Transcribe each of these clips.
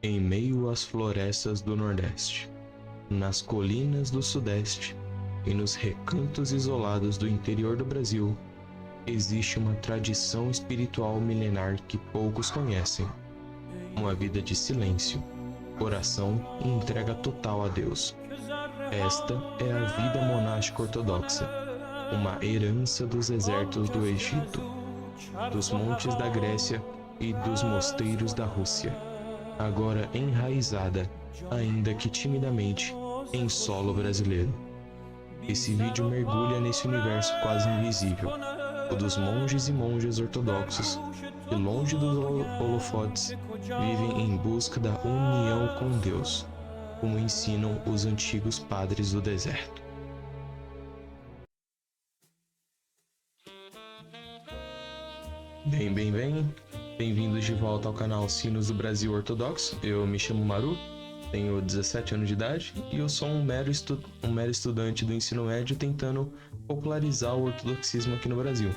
Em meio às florestas do Nordeste, nas colinas do Sudeste e nos recantos isolados do interior do Brasil, existe uma tradição espiritual milenar que poucos conhecem. Uma vida de silêncio, oração e entrega total a Deus. Esta é a vida monástica ortodoxa, uma herança dos desertos do Egito, dos montes da Grécia e dos mosteiros da Rússia, agora enraizada, ainda que timidamente, em solo brasileiro. Esse vídeo mergulha nesse universo quase invisível, o dos monges e monjas ortodoxos, que longe dos holofotes, vivem em busca da união com Deus, como ensinam os antigos padres do deserto. Bem-vindos de volta ao canal Sinos do Brasil Ortodoxo. Eu me chamo Maru, tenho 17 anos de idade e eu sou um mero estudante do ensino médio tentando popularizar o ortodoxismo aqui no Brasil.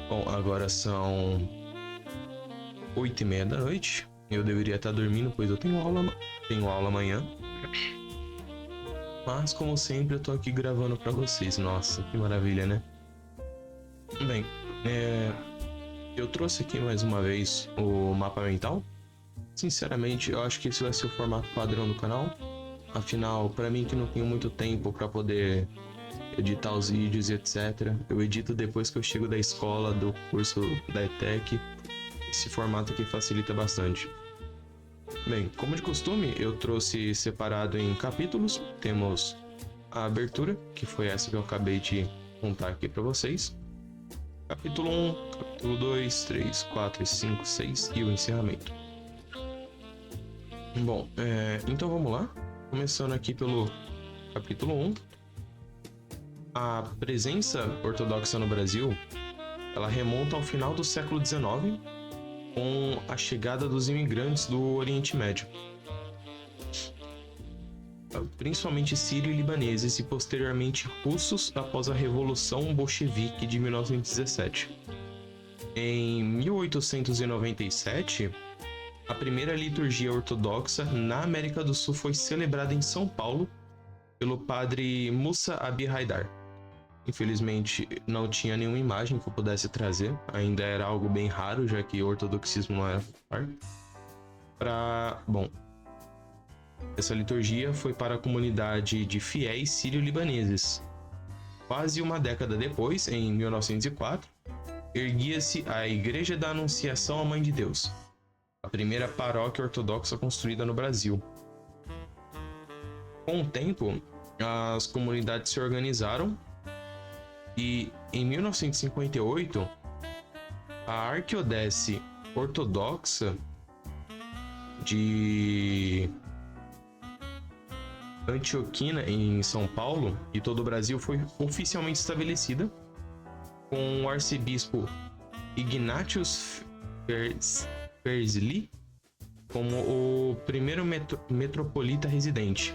Bom, agora são 8h30 da noite. Eu deveria estar dormindo, pois eu tenho aula amanhã. Mas, como sempre, eu tô aqui gravando pra vocês. Nossa, que maravilha, né? Bem, eu trouxe aqui mais uma vez o mapa mental. Sinceramente, eu acho que esse vai ser o formato padrão do canal. Afinal, pra mim que não tenho muito tempo pra poder editar os vídeos e etc. Eu edito depois que eu chego da escola, do curso da ETEC. Esse formato aqui facilita bastante. Bem, como de costume, eu trouxe separado em capítulos. Temos a abertura, que foi essa que eu acabei de contar aqui para vocês. Capítulo 1, capítulo 2, 3, 4, 5, 6 e o encerramento. Bom, então vamos lá. Começando aqui pelo capítulo 1. A presença ortodoxa no Brasil, ela remonta ao final do século XIX, com a chegada dos imigrantes do Oriente Médio, principalmente sírio-libaneses e posteriormente russos após a Revolução Bolchevique de 1917. Em 1897, a primeira liturgia ortodoxa na América do Sul foi celebrada em São Paulo pelo padre Musa Abi Haidar. Infelizmente, não tinha nenhuma imagem que eu pudesse trazer. Ainda era algo bem raro, já que o ortodoxismo não era popular. Bom, essa liturgia foi para a comunidade de fiéis sírio-libaneses. Quase uma década depois, em 1904, erguia-se a Igreja da Anunciação à Mãe de Deus, a primeira paróquia ortodoxa construída no Brasil. Com o tempo, as comunidades se organizaram e, em 1958, a Arquidiocese Ortodoxa de Antioquia, em São Paulo, e todo o Brasil foi oficialmente estabelecida, com o arcebispo Ignatius Ferzli como o primeiro metropolita residente.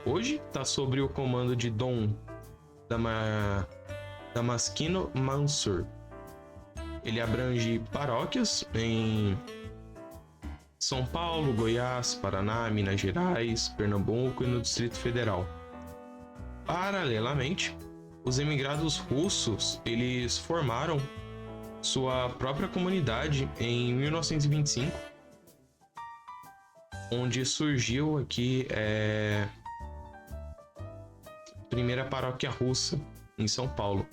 Hoje está sob o comando de Dom Damaskino Mansur. Ele abrange paróquias em São Paulo, Goiás, Paraná, Minas Gerais, Pernambuco e no Distrito Federal. Paralelamente, os emigrados russos, eles formaram sua própria comunidade em 1925, onde surgiu aqui a primeira paróquia russa em São Paulo.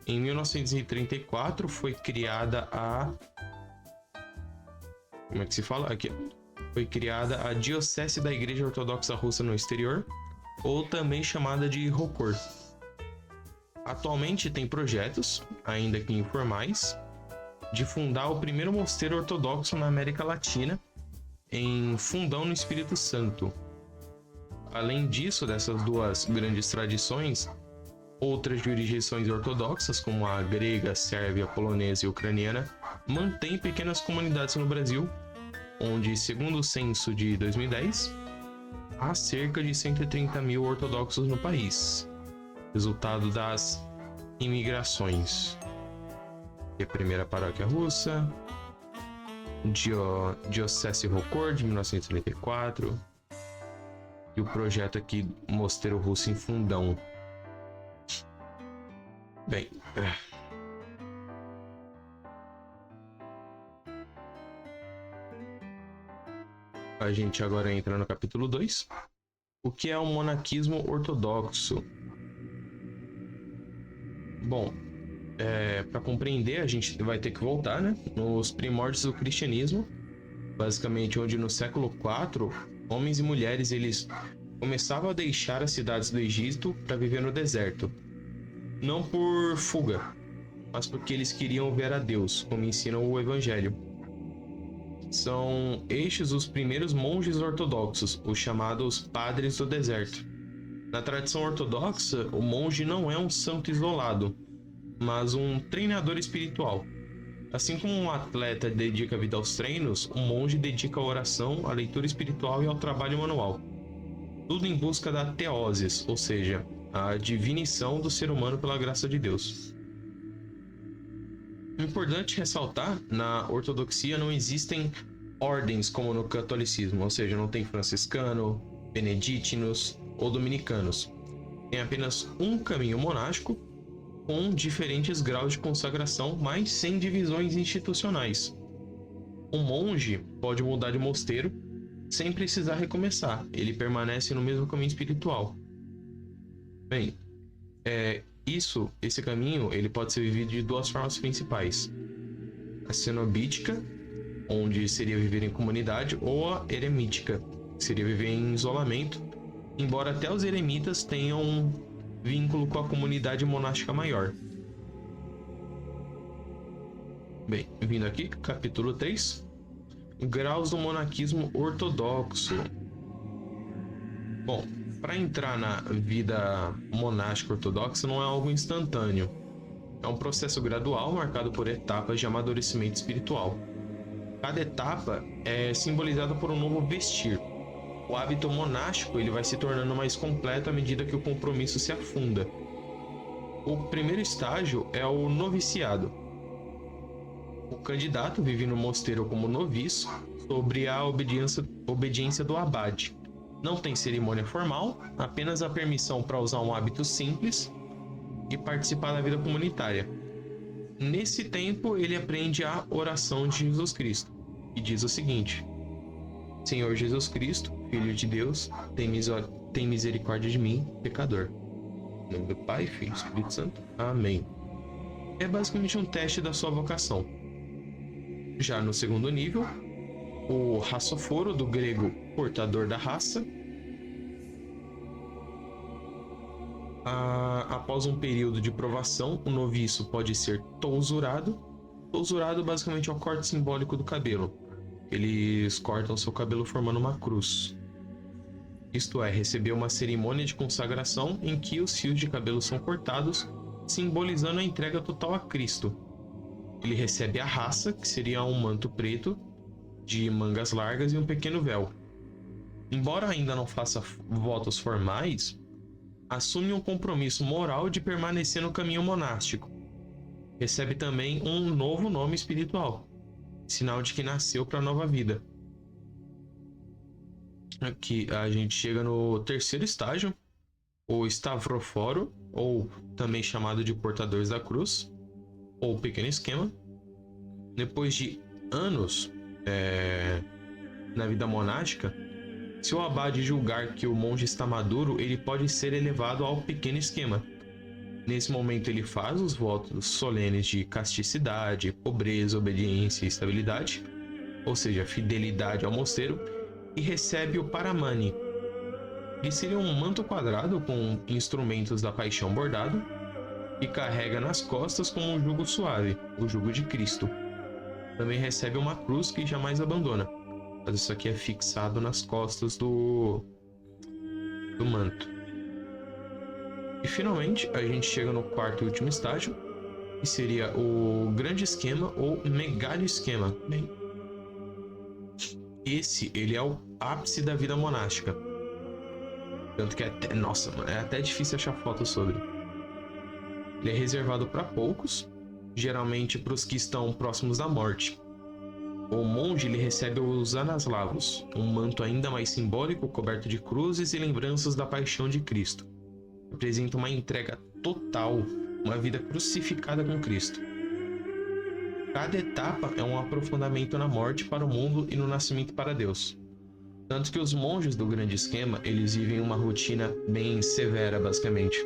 Em 1934 foi criada Foi criada a Diocese da Igreja Ortodoxa Russa no Exterior, ou também chamada de ROCOR. Atualmente tem projetos, ainda que informais, de fundar o primeiro mosteiro ortodoxo na América Latina, em Fundão, no Espírito Santo. Além disso, dessas duas grandes tradições, outras jurisdições ortodoxas, como a grega, sérvia, polonesa e ucraniana, mantêm pequenas comunidades no Brasil, onde, segundo o censo de 2010, há cerca de 130 mil ortodoxos no país, resultado das imigrações. A primeira paróquia russa, Diocese Rocor, de 1934. E o projeto aqui, Mosteiro Russo em Fundão. Bem... A gente agora entra no capítulo 2. O que é o monaquismo ortodoxo? Bom, para compreender, a gente vai ter que voltar, né, nos primórdios do cristianismo, basicamente onde no século IV, homens e mulheres eles começavam a deixar as cidades do Egito para viver no deserto. Não por fuga, mas porque eles queriam ver a Deus, como ensina o Evangelho. São estes os primeiros monges ortodoxos, os chamados padres do deserto. Na tradição ortodoxa, o monge não é um santo isolado, mas um treinador espiritual. Assim como um atleta dedica a vida aos treinos, um monge dedica a oração, à leitura espiritual e ao trabalho manual. Tudo em busca da teoses, ou seja, a divinição do ser humano pela graça de Deus. É importante ressaltar, na ortodoxia não existem ordens como no catolicismo, ou seja, não tem franciscano, beneditinos ou dominicanos. Tem apenas um caminho monástico com diferentes graus de consagração, mas sem divisões institucionais. Um monge pode mudar de mosteiro sem precisar recomeçar, ele permanece no mesmo caminho espiritual. Bem, esse caminho ele pode ser vivido de duas formas principais: a cenobítica, onde seria viver em comunidade, ou a eremítica, que seria viver em isolamento, embora até os eremitas tenham um vínculo com a comunidade monástica maior. Bem, vindo aqui, capítulo 3, graus do monaquismo ortodoxo. Bom, para entrar na vida monástica ortodoxa não é algo instantâneo. É um processo gradual marcado por etapas de amadurecimento espiritual. Cada etapa é simbolizada por um novo vestir. O hábito monástico ele vai se tornando mais completo à medida que o compromisso se afunda. O primeiro estágio é o noviciado. O candidato vive no mosteiro como noviço, sobre a obediência do abade. Não tem cerimônia formal, apenas a permissão para usar um hábito simples e participar da vida comunitária. Nesse tempo, ele aprende a oração de Jesus Cristo, que diz o seguinte: Senhor Jesus Cristo, Filho de Deus, tem misericórdia de mim, pecador. Em nome do Pai, Filho e Espírito Santo. Amém. É basicamente um teste da sua vocação. Já no segundo nível, o raçoforo, do grego portador da raça. Após um período de provação, o noviço pode ser tousurado. Tousurado basicamente é o corte simbólico do cabelo. Eles cortam seu cabelo formando uma cruz. Isto é, receber uma cerimônia de consagração em que os fios de cabelo são cortados, simbolizando a entrega total a Cristo. Ele recebe a raça, que seria um manto preto, de mangas largas e um pequeno véu. Embora ainda não faça votos formais, assume um compromisso moral de permanecer no caminho monástico. Recebe também um novo nome espiritual, sinal de que nasceu para a nova vida. Aqui a gente chega no terceiro estágio, o Stavróforo, ou também chamado de Portadores da Cruz, ou Pequeno Esquema. Depois de anos na vida monástica, se o abade julgar que o monge está maduro, ele pode ser elevado ao Pequeno Esquema. Nesse momento ele faz os votos solenes de casticidade, pobreza, obediência e estabilidade, ou seja, fidelidade ao mosteiro, e recebe o Paramani. Ele seria um manto quadrado com instrumentos da paixão bordado e carrega nas costas como um jugo suave, o jugo de Cristo. Também recebe uma cruz que jamais abandona, mas isso aqui é fixado nas costas do manto. E finalmente a gente chega no quarto e último estágio, que seria o Grande Esquema ou Megalho Esquema. Bem, ele é o ápice da vida monástica. Tanto que é até difícil achar fotos sobre. Ele é reservado para poucos, geralmente para os que estão próximos da morte. O monge ele recebe os anaslavos, um manto ainda mais simbólico coberto de cruzes e lembranças da paixão de Cristo. Representa uma entrega total, uma vida crucificada com Cristo. Cada etapa é um aprofundamento na morte para o mundo e no nascimento para Deus. Tanto que os monges do grande esquema, eles vivem uma rotina bem severa, basicamente.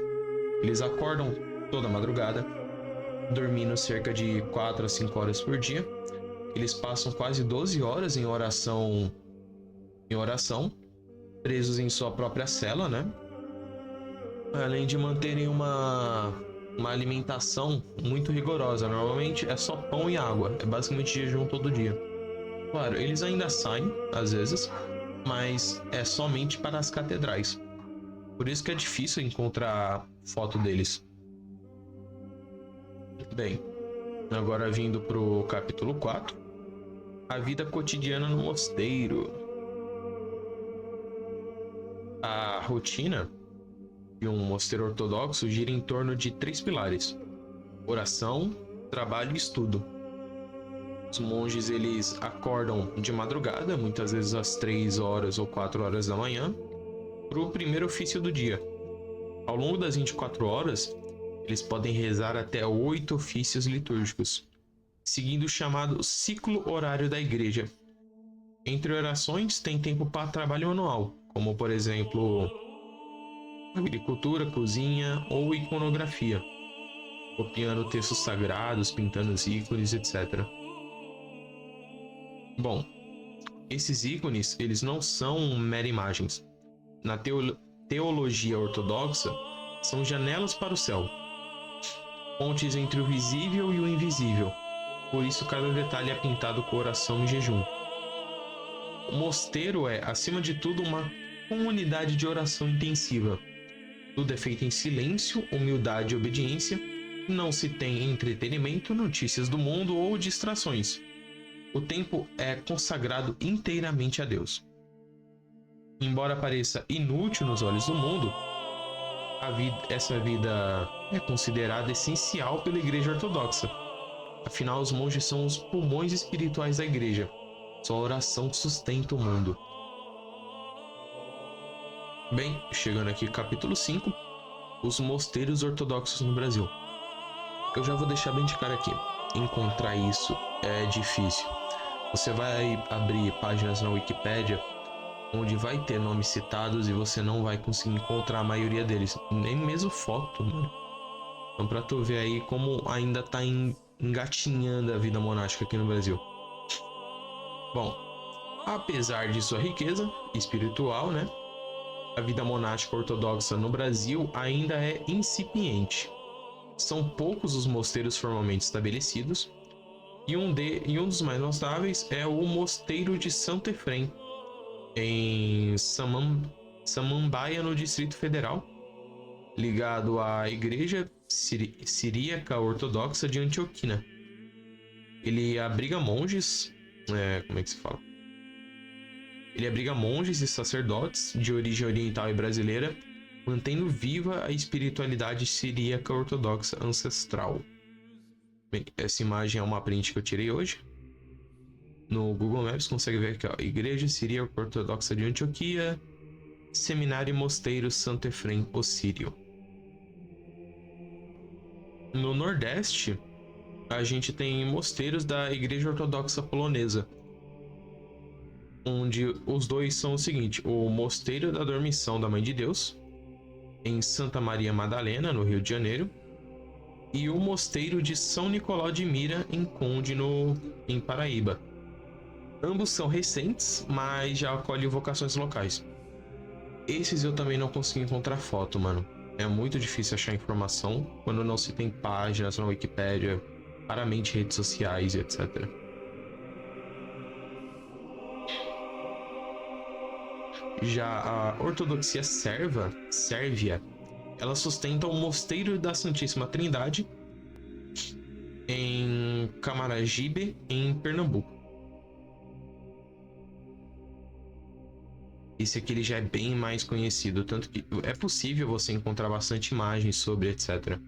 Eles acordam toda madrugada, dormindo cerca de 4 a 5 horas por dia. Eles passam quase 12 horas em oração, presos em sua própria cela, né? Além de manterem uma alimentação muito rigorosa. Normalmente é só pão e água, é basicamente jejum todo dia. Claro, eles ainda saem, às vezes, mas é somente para as catedrais. Por isso que é difícil encontrar foto deles. Bem, agora vindo pro capítulo 4, a vida cotidiana no mosteiro. A rotina de um mosteiro ortodoxo gira em torno de 3 pilares: oração, trabalho e estudo. Os monges eles acordam de madrugada, muitas vezes às 3 horas ou 4 horas da manhã, para o primeiro ofício do dia. Ao longo das 24 horas, eles podem rezar até 8 ofícios litúrgicos, seguindo o chamado ciclo horário da igreja. Entre orações, tem tempo para trabalho manual, como por exemplo, agricultura, cozinha ou iconografia, copiando textos sagrados, pintando os ícones, etc. Bom, esses ícones, eles não são mera imagens. Na teologia ortodoxa, são janelas para o céu, pontes entre o visível e o invisível. Por isso, cada detalhe é pintado com oração e jejum. O mosteiro é, acima de tudo, uma comunidade de oração intensiva. Tudo é feito em silêncio, humildade e obediência. Não se tem entretenimento, notícias do mundo ou distrações. O tempo é consagrado inteiramente a Deus. Embora pareça inútil nos olhos do mundo, essa vida é considerada essencial pela Igreja Ortodoxa. Afinal, os monges são os pulmões espirituais da Igreja. Sua oração sustenta o mundo. Bem, chegando aqui capítulo 5, os mosteiros ortodoxos no Brasil. Eu já vou deixar bem de cara aqui. Encontrar isso é difícil. Você vai abrir páginas na Wikipédia onde vai ter nomes citados e você não vai conseguir encontrar a maioria deles, nem mesmo foto, mano. Então pra tu ver aí como ainda tá engatinhando a vida monástica aqui no Brasil. Bom, apesar de sua riqueza espiritual, né, a vida monástica ortodoxa no Brasil ainda é incipiente. São poucos os mosteiros formalmente estabelecidos, e um dos mais notáveis é o Mosteiro de Santo Efrem, em Samambaia, no Distrito Federal, ligado à Igreja Siríaca Ortodoxa de Antioquia. Ele abriga monges, como é que se fala? Ele abriga monges e sacerdotes de origem oriental e brasileira, mantendo viva a espiritualidade siríaca ortodoxa ancestral. Bem, essa imagem é uma print que eu tirei hoje. No Google Maps consegue ver aqui, ó, Igreja Siríaca Ortodoxa de Antioquia, Seminário e Mosteiro Santo Efrem Ossírio. No Nordeste, a gente tem mosteiros da Igreja Ortodoxa Polonesa, onde os dois são o seguinte: o Mosteiro da Dormição da Mãe de Deus, em Santa Maria Madalena, no Rio de Janeiro, e o Mosteiro de São Nicolau de Mira, em Conde, em Paraíba. Ambos são recentes, mas já acolhem vocações locais. Esses eu também não consegui encontrar foto, mano. É muito difícil achar informação quando não se tem páginas na Wikipédia, raramente redes sociais e etc. Já a ortodoxia sérvia, ela sustenta o Mosteiro da Santíssima Trindade em Camaragibe, em Pernambuco. Esse aqui ele já é bem mais conhecido, tanto que é possível você encontrar bastante imagens sobre etc.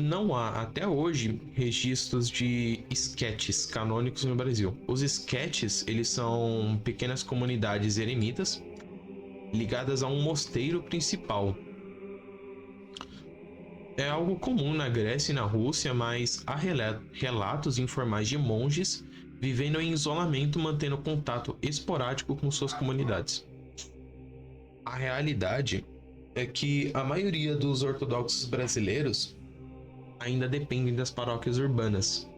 não há até hoje registros de esquetes canônicos no Brasil. Os esquetes, eles são pequenas comunidades eremitas ligadas a um mosteiro principal. É algo comum na Grécia e na Rússia, mas há relatos informais de monges vivendo em isolamento, mantendo contato esporádico com suas comunidades. A realidade é que a maioria dos ortodoxos brasileiros ainda dependem das paróquias urbanas.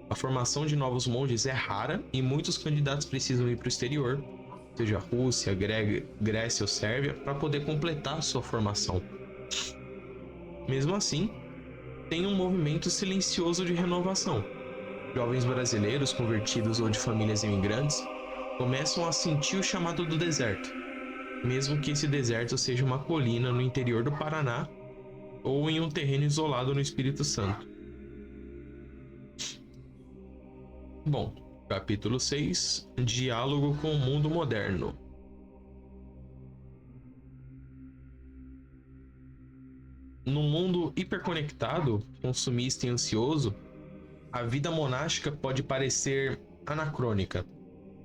A formação de novos monges é rara e muitos candidatos precisam ir para o exterior, seja Rússia, Grécia ou Sérvia, para poder completar sua formação. Mesmo assim, tem um movimento silencioso de renovação. Jovens brasileiros convertidos ou de famílias imigrantes começam a sentir o chamado do deserto, mesmo que esse deserto seja uma colina no interior do Paraná ou em um terreno isolado no Espírito Santo. Bom, capítulo 6, Diálogo com o mundo moderno. No mundo hiperconectado, consumista e ansioso, a vida monástica pode parecer anacrônica,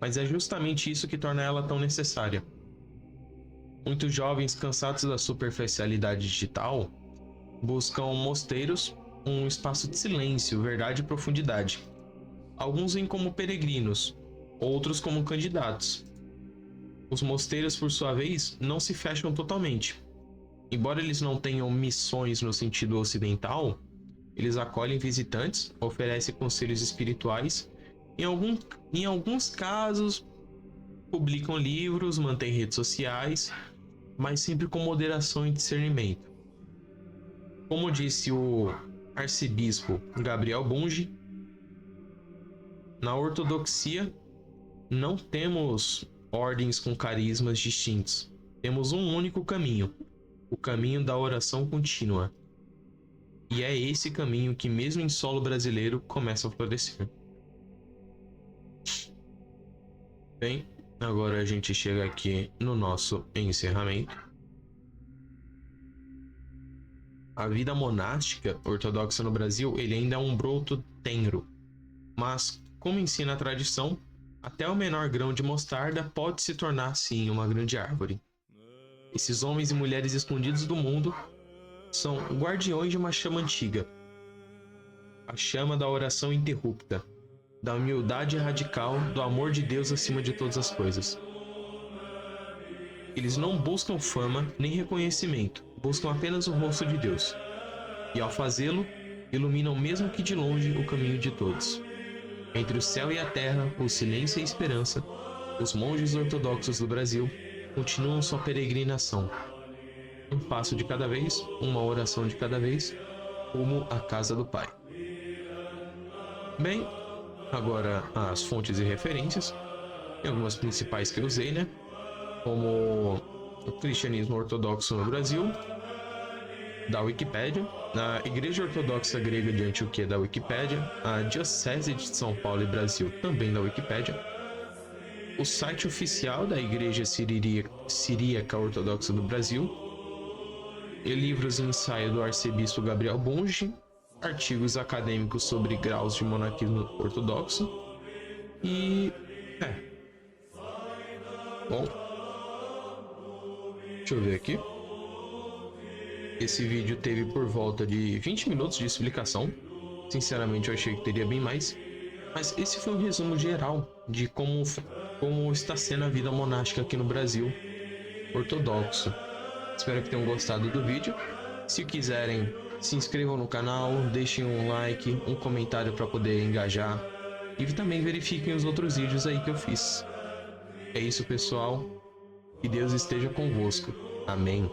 mas é justamente isso que torna ela tão necessária. Muitos jovens cansados da superficialidade digital buscam mosteiros, um espaço de silêncio, verdade e profundidade. Alguns vêm como peregrinos, outros como candidatos. Os mosteiros, por sua vez, não se fecham totalmente. Embora eles não tenham missões no sentido ocidental, eles acolhem visitantes, oferecem conselhos espirituais, em alguns casos publicam livros, mantêm redes sociais, mas sempre com moderação e discernimento. Como disse o arcebispo Gabriel Bunge, na ortodoxia não temos ordens com carismas distintos, temos um único caminho, o caminho da oração contínua. E é esse caminho que, mesmo em solo brasileiro, começa a florescer. Bem, agora a gente chega aqui no nosso encerramento. A vida monástica ortodoxa no Brasil, ele ainda é um broto tenro, mas, como ensina a tradição, até o menor grão de mostarda pode se tornar, sim, uma grande árvore. Esses homens e mulheres escondidos do mundo são guardiões de uma chama antiga, a chama da oração interrupta, da humildade radical, do amor de Deus acima de todas as coisas. Eles não buscam fama nem reconhecimento, buscam apenas o rosto de Deus. E ao fazê-lo, iluminam mesmo que de longe o caminho de todos. Entre o céu e a terra, o silêncio e a esperança, os monges ortodoxos do Brasil continuam sua peregrinação. Um passo de cada vez, uma oração de cada vez, rumo à casa do Pai. Bem, agora as fontes e referências, tem algumas principais que eu usei, né? Como o cristianismo ortodoxo no Brasil, da Wikipédia, a Igreja Ortodoxa Grega de Antioquia, da Wikipédia, a Diocese de São Paulo e Brasil, também da Wikipédia, o site oficial da Igreja Siríaca Ortodoxa do Brasil, e livros e ensaio do arcebispo Gabriel Bunge, artigos acadêmicos sobre graus de monarquismo ortodoxo e... Bom, deixa eu ver aqui. Esse vídeo teve por volta de 20 minutos de explicação. Sinceramente, eu achei que teria bem mais. Mas esse foi um resumo geral de como está sendo a vida monástica aqui no Brasil ortodoxo. Espero que tenham gostado do vídeo. Se quiserem, se inscrevam no canal, deixem um like, um comentário para poder engajar. E também verifiquem os outros vídeos aí que eu fiz. É isso, pessoal. Que Deus esteja convosco. Amém.